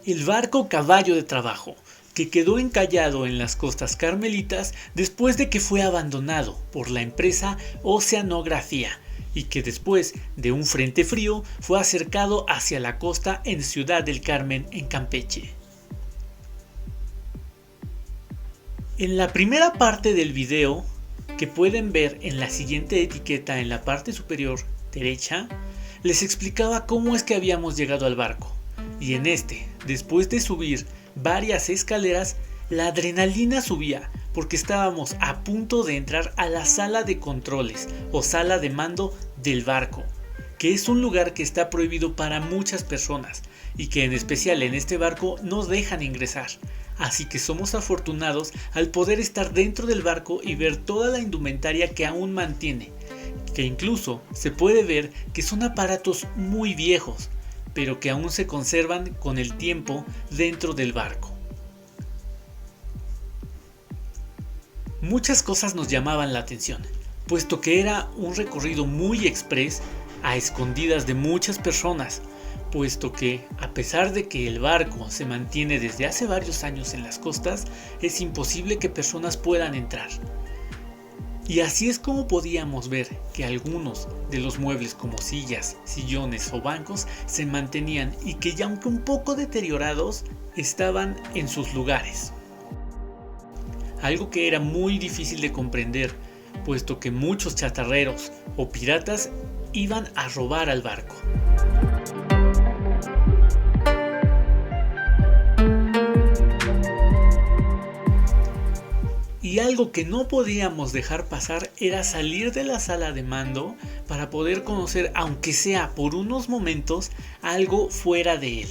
El barco Caballo de Trabajo, que quedó encallado en las costas carmelitas después de que fue abandonado por la empresa Oceanografía y que después de un frente frío fue acercado hacia la costa en Ciudad del Carmen, en Campeche. En la primera parte del video, que pueden ver en la siguiente etiqueta en la parte superior derecha, les explicaba cómo es que habíamos llegado al barco. Y en este, después de subir varias escaleras, la adrenalina subía porque estábamos a punto de entrar a la sala de controles o sala de mando del barco, que es un lugar que está prohibido para muchas personas y que en especial en este barco no dejan ingresar. Así que somos afortunados al poder estar dentro del barco y ver toda la indumentaria que aún mantiene, que incluso se puede ver que son aparatos muy viejos, pero que aún se conservan con el tiempo dentro del barco. Muchas cosas nos llamaban la atención, puesto que era un recorrido muy express a escondidas de muchas personas, puesto que a pesar de que el barco se mantiene desde hace varios años en las costas, es imposible que personas puedan entrar. Y así es como podíamos ver que algunos de los muebles como sillas, sillones o bancos se mantenían y que ya aunque un poco deteriorados estaban en sus lugares. Algo que era muy difícil de comprender, puesto que muchos chatarreros o piratas iban a robar al barco. Y algo que no podíamos dejar pasar era salir de la sala de mando para poder conocer, aunque sea por unos momentos, algo fuera de él.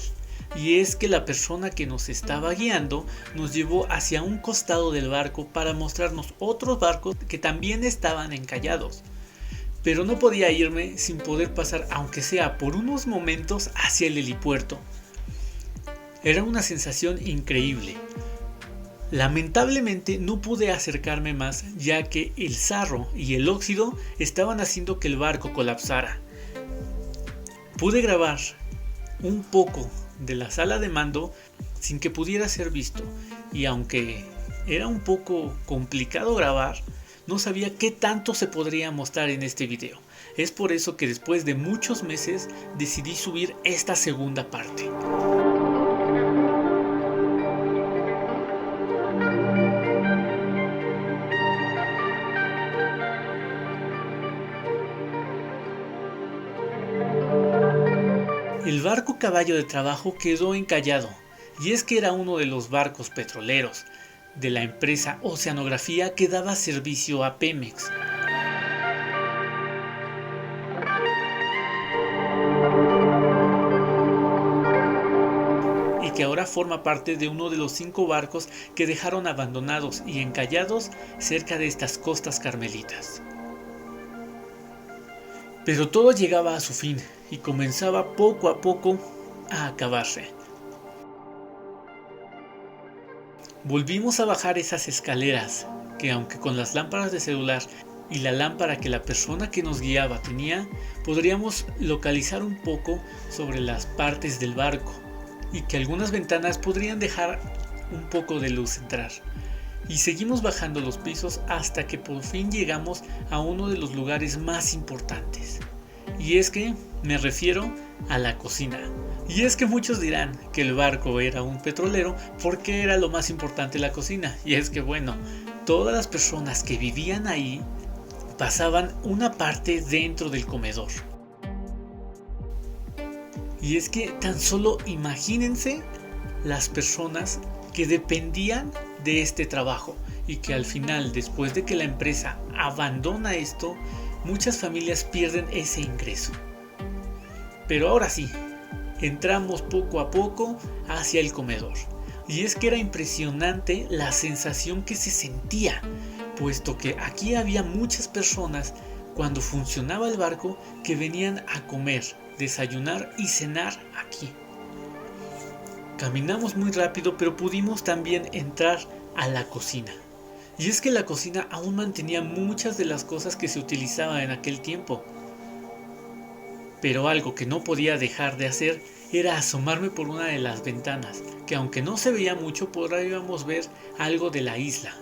Y es que la persona que nos estaba guiando nos llevó hacia un costado del barco para mostrarnos otros barcos que también estaban encallados. Pero no podía irme sin poder pasar, aunque sea por unos momentos, hacia el helipuerto. Era una sensación increíble. Lamentablemente no pude acercarme más, ya que el sarro y el óxido estaban haciendo que el barco colapsara. Pude grabar un poco de la sala de mando sin que pudiera ser visto, y aunque era un poco complicado grabar, no sabía qué tanto se podría mostrar en este video. Es por eso que después de muchos meses decidí subir esta segunda parte. El barco Caballo de Trabajo quedó encallado, y es que era uno de los barcos petroleros de la empresa Oceanografía que daba servicio a Pemex. Y que ahora forma parte de uno de los 5 barcos que dejaron abandonados y encallados cerca de estas costas carmelitas. Pero todo llegaba a su fin y comenzaba poco a poco a acabarse. Volvimos a bajar esas escaleras que, aunque con las lámparas de celular y la lámpara que la persona que nos guiaba tenía, podríamos localizar un poco sobre las partes del barco y que algunas ventanas podrían dejar un poco de luz entrar. Y seguimos bajando los pisos hasta que por fin llegamos a uno de los lugares más importantes. Y es que me refiero a la cocina. Y es que muchos dirán que el barco era un petrolero porque era lo más importante la cocina. Y es que bueno, todas las personas que vivían ahí pasaban una parte dentro del comedor. Y es que tan solo imagínense las personas que dependían de este trabajo y que al final, después de que la empresa abandona esto, muchas familias pierden ese ingreso. Pero ahora sí, entramos poco a poco hacia el comedor. Y es que era impresionante la sensación que se sentía, puesto que aquí había muchas personas cuando funcionaba el barco que venían a comer, desayunar y cenar aquí. Caminamos muy rápido, pero pudimos también entrar a la cocina. Y es que la cocina aún mantenía muchas de las cosas que se utilizaban en aquel tiempo. Pero algo que no podía dejar de hacer era asomarme por una de las ventanas, que aunque no se veía mucho, podríamos ver algo de la isla.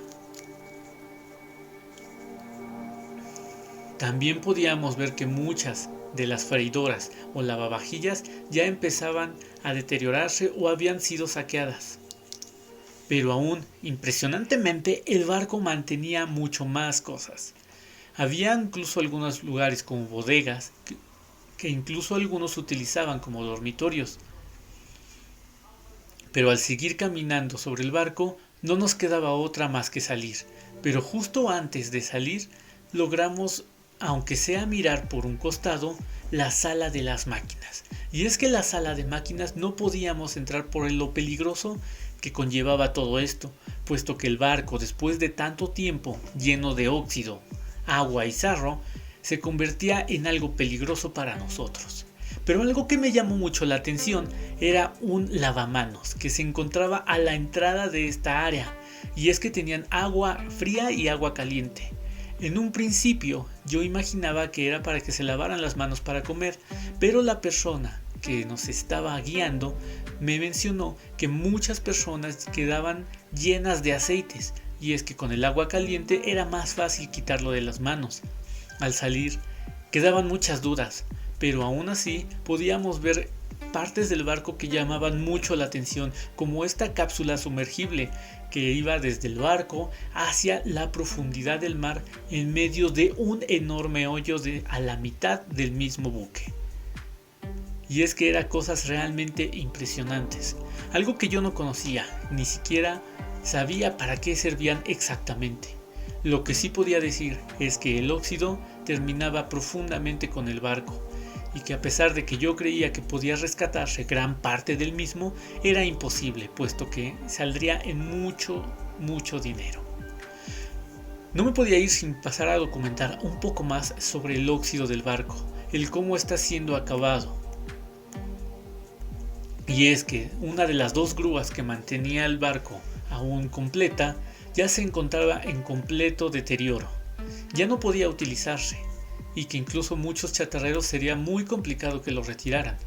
También podíamos ver que muchas de las freidoras o lavavajillas ya empezaban a deteriorarse o habían sido saqueadas. Pero aún, impresionantemente, el barco mantenía mucho más cosas. Había incluso algunos lugares como bodegas que incluso algunos utilizaban como dormitorios. Pero al seguir caminando sobre el barco no nos quedaba otra más que salir. Pero justo antes de salir logramos, aunque sea mirar por un costado, la sala de las máquinas. Y es que la sala de máquinas no podíamos entrar por lo peligroso que conllevaba todo esto, puesto que el barco, después de tanto tiempo lleno de óxido, agua y sarro, se convertía en algo peligroso para nosotros. Pero algo que me llamó mucho la atención era un lavamanos que se encontraba a la entrada de esta área, y es que tenían agua fría y agua caliente. En un principio yo imaginaba que era para que se lavaran las manos para comer, pero la persona que nos estaba guiando me mencionó que muchas personas quedaban llenas de aceites, y es que con el agua caliente era más fácil quitarlo de las manos. Al salir quedaban muchas dudas, pero aún así podíamos ver partes del barco que llamaban mucho la atención, como esta cápsula sumergible que iba desde el barco hacia la profundidad del mar en medio de un enorme hoyo a la mitad del mismo buque. Y es que eran cosas realmente impresionantes, algo que yo no conocía, ni siquiera sabía para qué servían exactamente. Lo que sí podía decir es que el óxido terminaba profundamente con el barco, y que a pesar de que yo creía que podía rescatarse gran parte del mismo, era imposible, puesto que saldría en mucho dinero. No me podía ir sin pasar a documentar un poco más sobre el óxido del barco, el cómo está siendo acabado. Y es que una de las dos grúas que mantenía el barco aún completa ya se encontraba en completo deterioro, ya no podía utilizarse, y que incluso muchos chatarreros sería muy complicado que lo retiraran.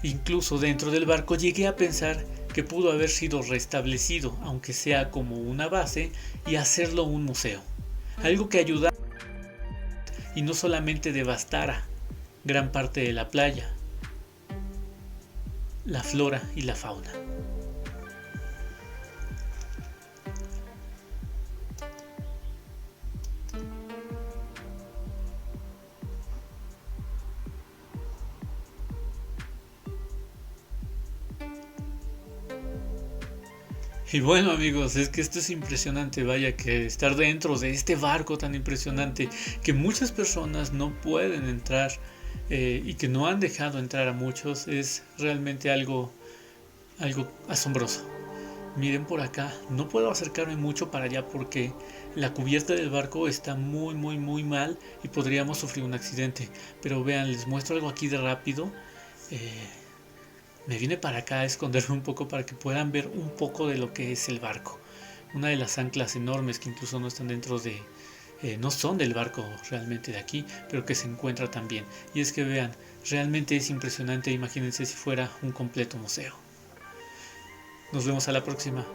Incluso dentro del barco llegué a pensar que pudo haber sido restablecido, aunque sea como una base, y hacerlo un museo, algo que ayudara y no solamente devastara gran parte de la playa, la flora y la fauna. Y bueno amigos, es que esto es impresionante, vaya que estar dentro de este barco tan impresionante que muchas personas no pueden entrar y que no han dejado entrar a muchos, es realmente algo asombroso. Miren por acá, no puedo acercarme mucho para allá porque la cubierta del barco está muy mal y podríamos sufrir un accidente, pero vean, les muestro algo aquí de rápido. Me vine para acá a esconderme un poco para que puedan ver un poco de lo que es el barco. Una de las anclas enormes que incluso no están dentro de... no son del barco realmente de aquí, pero que se encuentra también. Y es que vean, realmente es impresionante, imagínense si fuera un completo museo. Nos vemos a la próxima.